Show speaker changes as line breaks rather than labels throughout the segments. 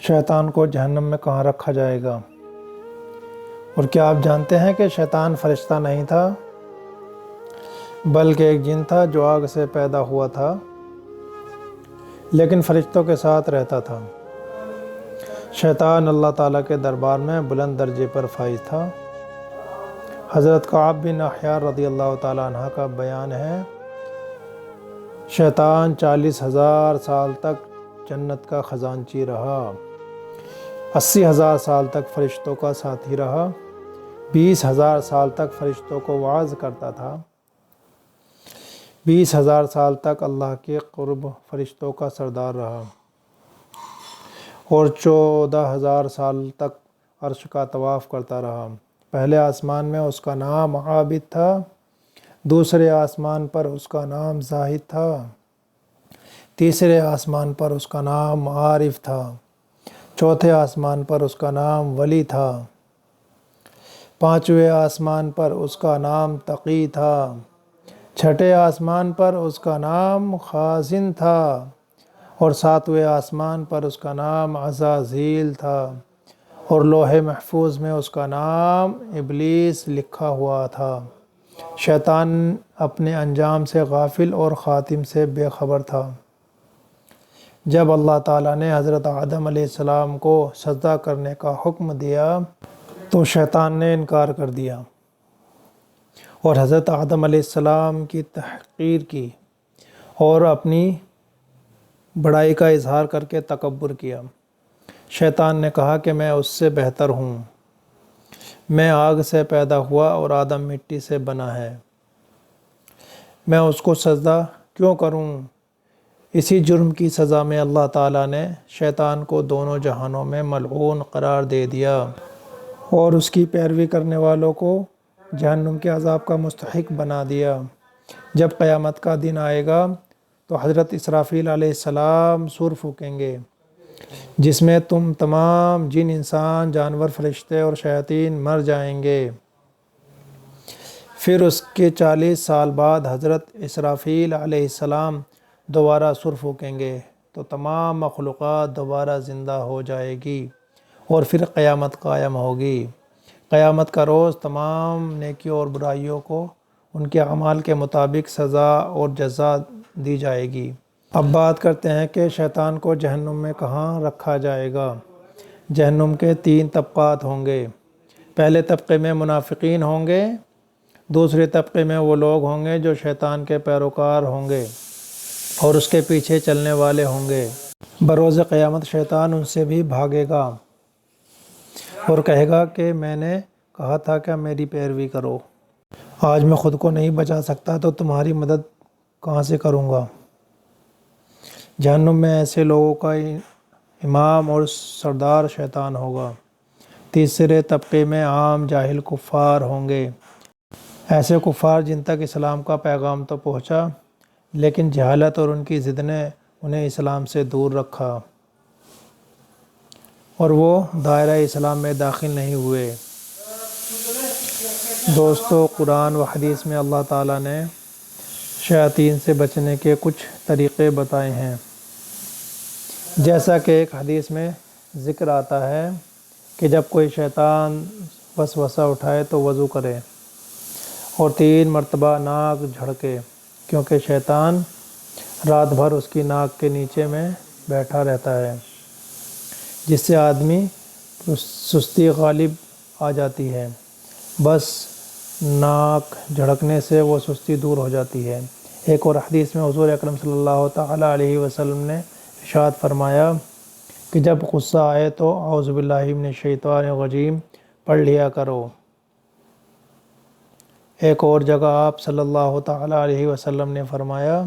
شیطان کو جہنم میں کہاں رکھا جائے گا؟ اور کیا آپ جانتے ہیں کہ شیطان فرشتہ نہیں تھا بلکہ ایک جن تھا جو آگ سے پیدا ہوا تھا لیکن فرشتوں کے ساتھ رہتا تھا۔ شیطان اللہ تعالیٰ کے دربار میں بلند درجے پر فائز تھا۔ حضرت کعب بن احیار رضی اللہ تعالیٰ عنہ کا بیان ہے، شیطان 40,000 سال تک جنت کا خزانچی رہا، 80,000 سال تک فرشتوں کا ساتھی رہا، 20,000 سال تک فرشتوں کو وعظ کرتا تھا، 20,000 سال تک اللہ کے قرب فرشتوں کا سردار رہا، اور 14,000 سال تک عرش کا طواف کرتا رہا۔ پہلے آسمان میں اس کا نام عابد تھا، دوسرے آسمان پر اس کا نام زاہد تھا، تیسرے آسمان پر اس کا نام عارف تھا، چوتھے آسمان پر اس کا نام ولی تھا، پانچویں آسمان پر اس کا نام تقی تھا، چھٹے آسمان پر اس کا نام خازن تھا، اور ساتویں آسمان پر اس کا نام عزازیل تھا، اور لوح محفوظ میں اس کا نام ابلیس لکھا ہوا تھا۔ شیطان اپنے انجام سے غافل اور خاتم سے بے خبر تھا۔ جب اللہ تعالیٰ نے حضرت آدم علیہ السلام کو سجدہ کرنے کا حکم دیا تو شیطان نے انکار کر دیا اور حضرت آدم علیہ السلام کی تحقیر کی اور اپنی بڑائی کا اظہار کر کے تکبر کیا۔ شیطان نے کہا کہ میں اس سے بہتر ہوں، میں آگ سے پیدا ہوا اور آدم مٹی سے بنا ہے، میں اس کو سجدہ کیوں کروں؟ اسی جرم کی سزا میں اللہ تعالیٰ نے شیطان کو دونوں جہانوں میں ملعون قرار دے دیا اور اس کی پیروی کرنے والوں کو جہنم کے عذاب کا مستحق بنا دیا۔ جب قیامت کا دن آئے گا تو حضرت اسرافیل علیہ السلام سور پھونکیں گے جس میں تم تمام جن، انسان، جانور، فرشتے اور شیاطین مر جائیں گے۔ پھر اس کے 40 سال بعد حضرت اسرافیل علیہ السلام دوبارہ سور پھونکیں گے تو تمام مخلوقات دوبارہ زندہ ہو جائے گی اور پھر قیامت قائم ہوگی۔ قیامت کا روز تمام نیکیوں اور برائیوں کو ان کے اعمال کے مطابق سزا اور جزا دی جائے گی۔ اب بات کرتے ہیں کہ شیطان کو جہنم میں کہاں رکھا جائے گا۔ جہنم کے 3 طبقات ہوں گے۔ پہلے طبقے میں منافقین ہوں گے، دوسرے طبقے میں وہ لوگ ہوں گے جو شیطان کے پیروکار ہوں گے اور اس کے پیچھے چلنے والے ہوں گے۔ بروز قیامت شیطان ان سے بھی بھاگے گا اور کہے گا کہ میں نے کہا تھا کہ میری پیروی کرو، آج میں خود کو نہیں بچا سکتا تو تمہاری مدد کہاں سے کروں گا۔ جہنم میں ایسے لوگوں کا امام اور سردار شیطان ہوگا۔ تیسرے طبقے میں عام جاہل کفار ہوں گے، ایسے کفار جن تک اسلام کا پیغام تو پہنچا لیکن جہالت اور ان کی ضد نے انہیں اسلام سے دور رکھا اور وہ دائرہ اسلام میں داخل نہیں ہوئے۔ دوستو، قرآن و حدیث میں اللہ تعالیٰ نے شیاطین سے بچنے کے کچھ طریقے بتائے ہیں، جیسا کہ ایک حدیث میں ذکر آتا ہے کہ جب کوئی شیطان وسوسہ اٹھائے تو وضو کرے اور 3 مرتبہ ناک جھڑکے، کیونکہ شیطان رات بھر اس کی ناک کے نیچے میں بیٹھا رہتا ہے، جس سے آدمی سستی غالب آ جاتی ہے، بس ناک جھڑکنے سے وہ سستی دور ہو جاتی ہے۔ ایک اور حدیث میں حضور اکرم صلی اللہ تعالیٰ علیہ وسلم نے ارشاد فرمایا کہ جب غصہ آئے تو اعوذ باللہ من الشیطان الرجیم پڑھ لیا کرو۔ ایک اور جگہ آپ صلی اللہ تعالیٰ علیہ وسلم نے فرمایا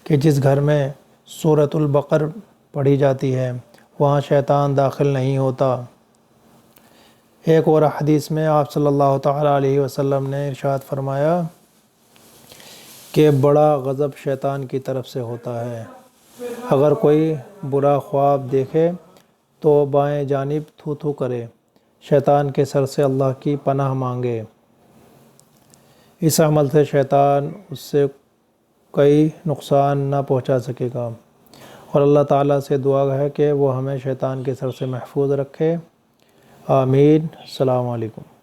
کہ جس گھر میں سورۃ البقر پڑھی جاتی ہے وہاں شیطان داخل نہیں ہوتا۔ ایک اور حدیث میں آپ صلی اللہ تعالیٰ علیہ وسلم نے ارشاد فرمایا کہ بڑا غضب شیطان کی طرف سے ہوتا ہے، اگر کوئی برا خواب دیکھے تو بائیں جانب تھو تھو کرے، شیطان کے سر سے اللہ کی پناہ مانگے، اس عمل سے شیطان اس سے کوئی نقصان نہ پہنچا سکے گا اور اللہ تعالیٰ سے دعا ہے کہ وہ ہمیں شیطان کے شر سے محفوظ رکھے۔ آمین۔ السلام علیکم۔